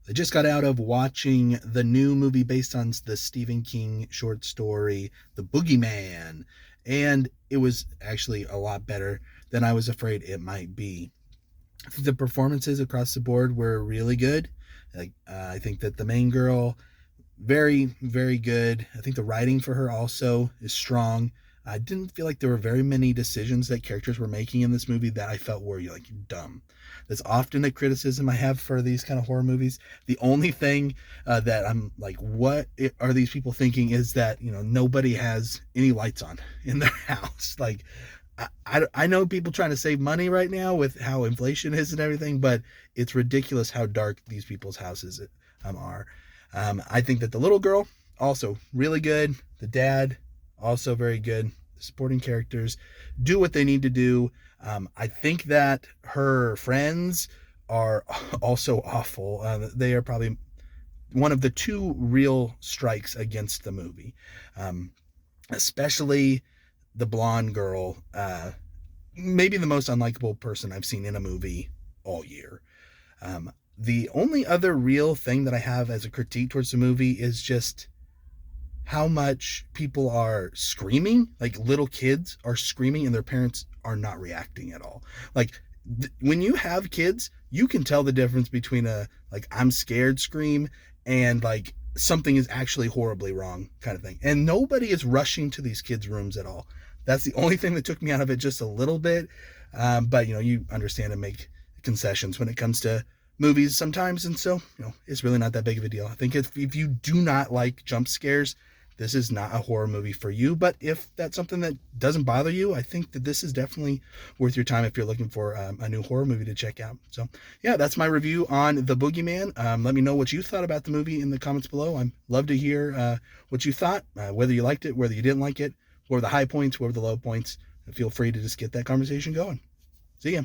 I just got out of watching the new movie based on the Stephen King short story, The Boogeyman, and it was actually a lot better than I was afraid it might be. The performances across the board were really good. I think that the main girl, very, very good. I think the writing for her also is strong. I didn't feel like there were very many decisions that characters were making in this movie that I felt were like dumb. That's often a criticism I have for these kind of horror movies. The only thing that I'm like, what are these people thinking? Is that nobody has any lights on in their house. Like, I know people trying to save money right now with how inflation is and everything, but it's ridiculous how dark these people's houses are. I think that the little girl, also really good. The dad, also very good. The supporting characters do what they need to do. I think that her friends are also awful. They are probably one of the two real strikes against the movie, especially the blonde girl. Maybe the most unlikable person I've seen in a movie all year. The only other real thing that I have as a critique towards the movie is just how much people are screaming. Like, little kids are screaming and their parents are not reacting at all. Like, when you have kids, you can tell the difference between a like I'm scared scream and like something is actually horribly wrong kind of thing. And nobody is rushing to these kids' rooms at all. That's the only thing that took me out of it just a little bit. But you understand and make concessions when it comes to movies sometimes, and so it's really not that big of a deal. I think if you do not like jump scares, this is not a horror movie for you. But if that's something that doesn't bother you, I think that this is definitely worth your time if you're looking for a new horror movie to check out. So yeah, that's my review on The Boogeyman. Let me know what you thought about the movie in the comments below. I'd love to hear what you thought, whether you liked it, whether you didn't like it, what were the high points, what were the low points. Feel free to just get that conversation going. See ya.